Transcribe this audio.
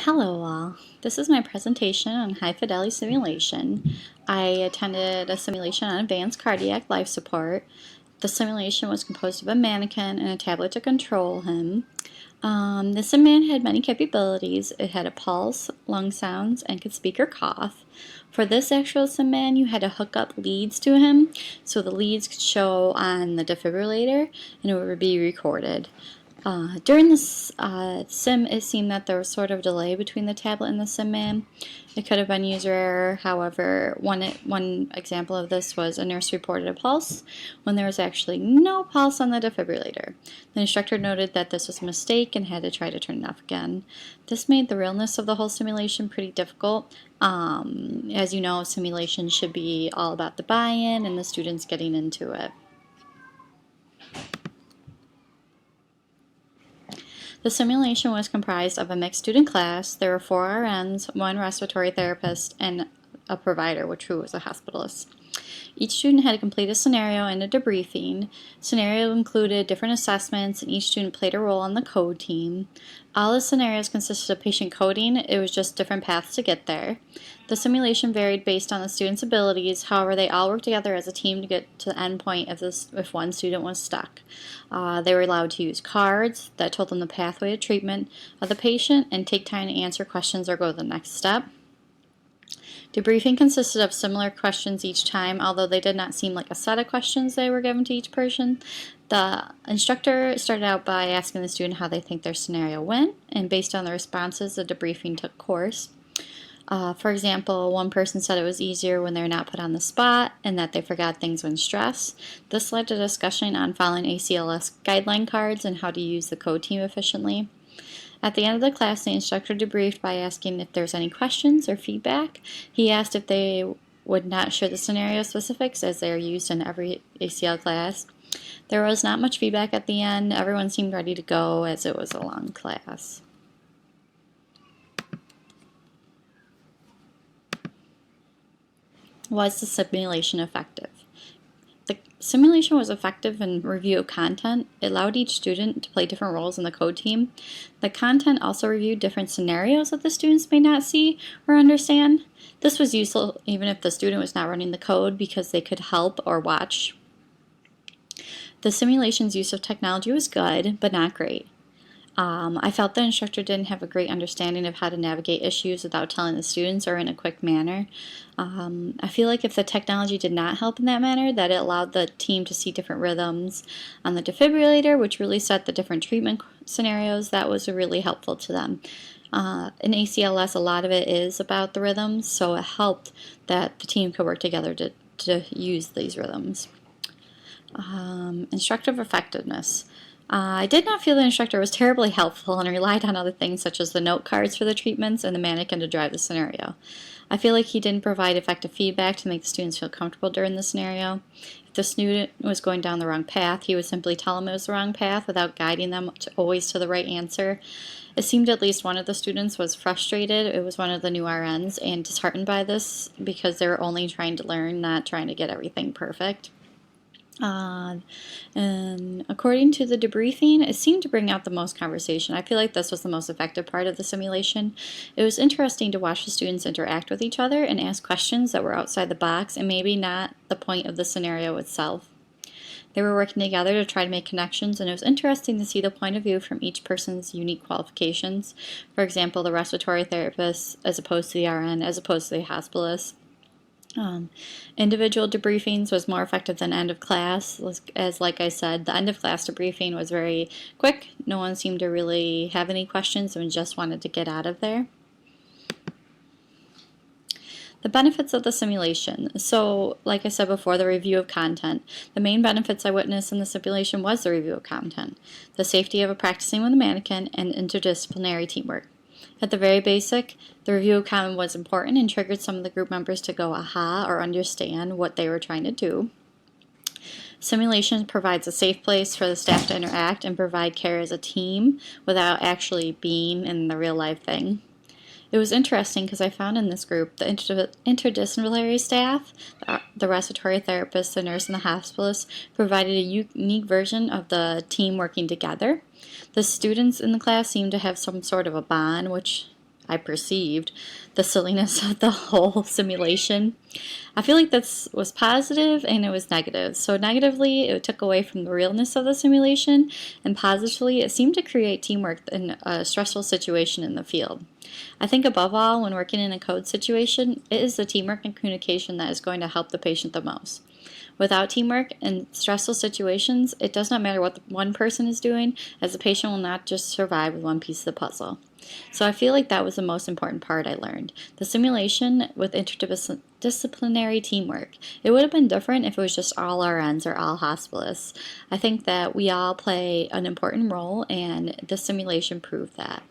Hello all. This is my presentation on high fidelity simulation. I attended a simulation on advanced cardiac life support. The simulation was composed of a mannequin and a tablet to control him. The sim had many capabilities. It had a pulse, lung sounds, and could speak or cough. For this actual sim you had to hook up leads to him, so the leads could show on the defibrillator and it would be recorded. During this sim, it seemed that there was sort of a delay between the tablet and the sim man. It could have been user error. However, one example of this was a nurse reported a pulse when there was actually no pulse on the defibrillator. The instructor noted that this was a mistake and had to try to turn it off again. This made the realness of the whole simulation pretty difficult. As you know, simulation should be all about the buy-in and the students getting into it. The simulation was comprised of a mixed student class. There were 4 RNs, 1 respiratory therapist, and a provider, who was a hospitalist. Each student had to complete a scenario and a debriefing. Scenario included different assessments, and each student played a role on the code team. All the scenarios consisted of patient coding. It was just different paths to get there. The simulation varied based on the students' abilities. However, they all worked together as a team to get to the end point if one student was stuck. They were allowed to use cards that told them the pathway to treatment of the patient and take time to answer questions or go to the next step. Debriefing consisted of similar questions each time, although they did not seem like a set of questions they were given to each person. The instructor started out by asking the student how they think their scenario went, and based on the responses, the debriefing took course. For example, one person said it was easier when they were not put on the spot and that they forgot things when stressed. This led to discussion on following ACLS guideline cards and how to use the code team efficiently. At the end of the class, the instructor debriefed by asking if there was any questions or feedback. He asked if they would not share the scenario specifics as they are used in every ACL class. There was not much feedback at the end. Everyone seemed ready to go as it was a long class. Was the simulation effective? The simulation was effective in review of content. It allowed each student to play different roles in the code team. The content also reviewed different scenarios that the students may not see or understand. This was useful even if the student was not running the code because they could help or watch. The simulation's use of technology was good, but not great. I felt the instructor didn't have a great understanding of how to navigate issues without telling the students or in a quick manner. I feel like if the technology did not help in that manner, that it allowed the team to see different rhythms on the defibrillator, which really set the different treatment scenarios. That was really helpful to them. In ACLS, a lot of it is about the rhythms, so it helped that the team could work together to use these rhythms. Instructive effectiveness. I did not feel the instructor was terribly helpful and relied on other things such as the note cards for the treatments and the mannequin to drive the scenario. I feel like he didn't provide effective feedback to make the students feel comfortable during the scenario. If the student was going down the wrong path, he would simply tell them it was the wrong path without guiding them always to the right answer. It seemed at least one of the students was frustrated. It was one of the new RNs and disheartened by this because they were only trying to learn, not trying to get everything perfect. And according to the debriefing, it seemed to bring out the most conversation. I feel like this was the most effective part of the simulation. It was interesting to watch the students interact with each other and ask questions that were outside the box and maybe not the point of the scenario itself. They were working together to try to make connections, and it was interesting to see the point of view from each person's unique qualifications. For example, the respiratory therapist as opposed to the RN, as opposed to the hospitalist. Individual debriefings was more effective than end of class. As like I said, the end of class debriefing was very quick. No one seemed to really have any questions and just wanted to get out of there. The benefits of the simulation. So, like I said before, the review of content. The main benefits I witnessed in the simulation was the review of content, the safety of practicing with a mannequin, and interdisciplinary teamwork. At the very basic, the review of content was important and triggered some of the group members to go aha or understand what they were trying to do. Simulation provides a safe place for the staff to interact and provide care as a team without actually being in the real life thing. It was interesting because I found in this group the interdisciplinary staff, the respiratory therapist, the nurse, and the hospitalist provided a unique version of the team working together. The students in the class seemed to have some sort of a bond, which I perceived the silliness of the whole simulation. I feel like this was positive and it was negative. So negatively, it took away from the realness of the simulation, and positively, it seemed to create teamwork in a stressful situation in the field. I think above all, when working in a code situation, it is the teamwork and communication that is going to help the patient the most. Without teamwork in stressful situations, it does not matter what one person is doing, as the patient will not just survive with one piece of the puzzle. So I feel like that was the most important part I learned. The simulation with interdisciplinary teamwork. It would have been different if it was just all RNs or all hospitalists. I think that we all play an important role, and the simulation proved that.